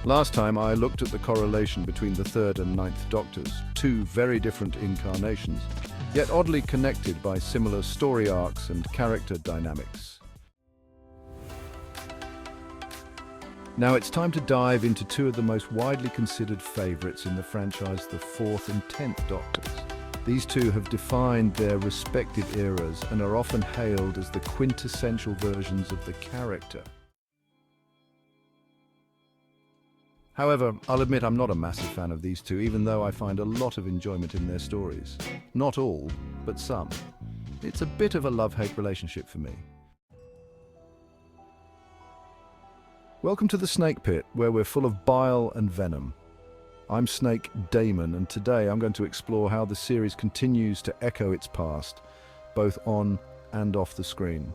Last time I looked at the correlation between the third and ninth Doctors, two very different incarnations, yet oddly connected by similar story arcs and character dynamics. Now it's time to dive into two of the most widely considered favourites in the franchise, the fourth and 10th Doctors. These two have defined their respective eras and are often hailed as the quintessential versions of the character. However, I'll admit I'm not a massive fan of these two, even though I find a lot of enjoyment in their stories. Not all, but some. It's a bit of a love-hate relationship for me. Welcome to the Snake Pit, where we're full of bile and venom. I'm Snake Damon, and today I'm going to explore how the series continues to echo its past, both on and off the screen.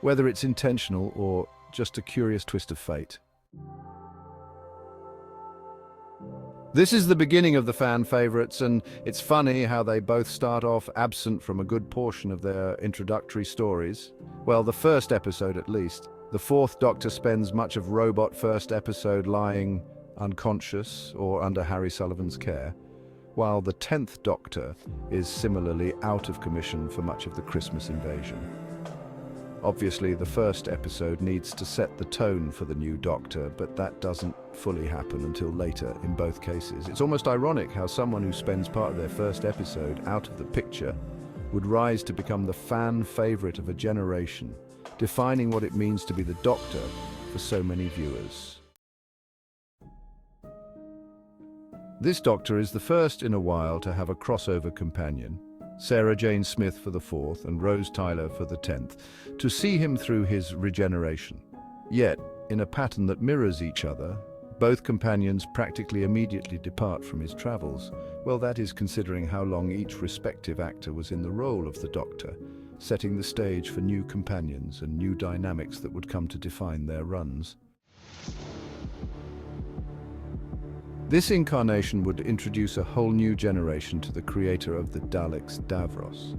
Whether it's intentional or just a curious twist of fate. This is the beginning of the fan favorites, and it's funny how they both start off absent from a good portion of their introductory stories. Well, the first episode at least. The fourth Doctor spends much of Robot first episode lying unconscious or under Harry Sullivan's care, while the 10th Doctor is similarly out of commission for much of the Christmas invasion. Obviously, the first episode needs to set the tone for the new Doctor, but that doesn't fully happen until later in both cases. It's almost ironic how someone who spends part of their first episode out of the picture would rise to become the fan favorite of a generation, defining what it means to be the Doctor for so many viewers. This Doctor is the first in a while to have a crossover companion, Sarah Jane Smith for the 4th and Rose Tyler for the 10th, to see him through his regeneration. Yet, in a pattern that mirrors each other, both companions practically immediately depart from his travels. Well, that is considering how long each respective actor was in the role of the Doctor, setting the stage for new companions and new dynamics that would come to define their runs. This incarnation would introduce a whole new generation to the creator of the Daleks, Davros.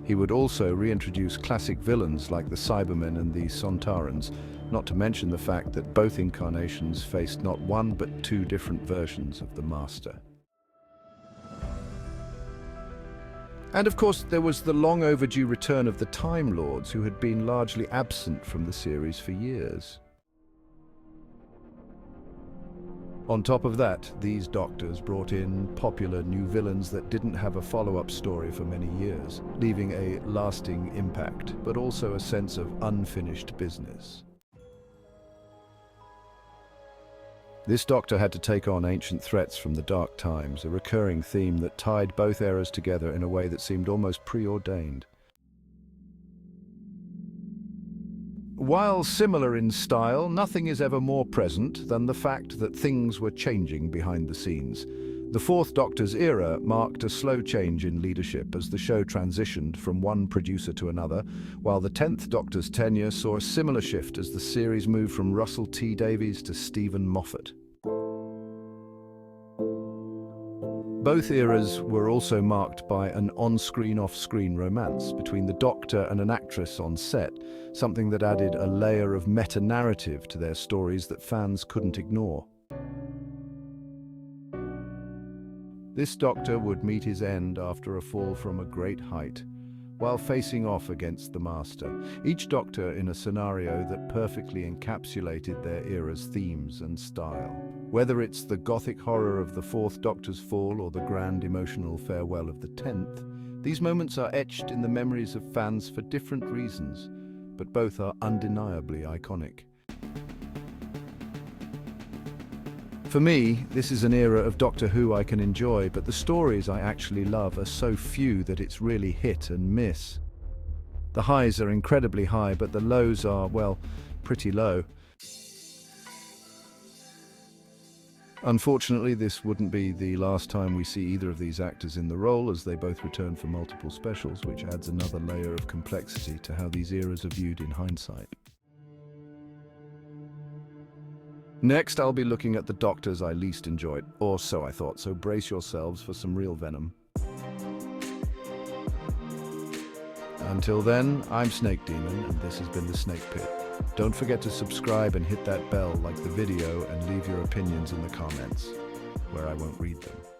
He would also reintroduce classic villains like the Cybermen and the Sontarans, not to mention the fact that both incarnations faced not one but two different versions of the Master. And of course, there was the long overdue return of the Time Lords, who had been largely absent from the series for years. On top of that, these Doctors brought in popular new villains that didn't have a follow-up story for many years, leaving a lasting impact, but also a sense of unfinished business. This Doctor had to take on ancient threats from the Dark Times, a recurring theme that tied both eras together in a way that seemed almost preordained. While similar in style, nothing is ever more present than the fact that things were changing behind the scenes. The fourth Doctor's era marked a slow change in leadership as the show transitioned from one producer to another, while the 10th Doctor's tenure saw a similar shift as the series moved from Russell T Davies to Stephen Moffat. Both eras were also marked by an on-screen, off-screen romance between the Doctor and an actress on set, something that added a layer of meta-narrative to their stories that fans couldn't ignore. This Doctor would meet his end after a fall from a great height, while facing off against the Master, each Doctor in a scenario that perfectly encapsulated their era's themes and style. Whether it's the gothic horror of the fourth Doctor's fall or the grand emotional farewell of the 10th, these moments are etched in the memories of fans for different reasons, but both are undeniably iconic. For me, this is an era of Doctor Who I can enjoy, but the stories I actually love are so few that it's really hit and miss. The highs are incredibly high, but the lows are, well, pretty low. Unfortunately, this wouldn't be the last time we see either of these actors in the role, as they both return for multiple specials, which adds another layer of complexity to how these eras are viewed in hindsight. Next, I'll be looking at the Doctors I least enjoyed, or so I thought, so brace yourselves for some real venom. Until then, I'm Snake Demon, and this has been the Snake Pit. Don't forget to subscribe and hit that bell, like the video, and leave your opinions in the comments, where I won't read them.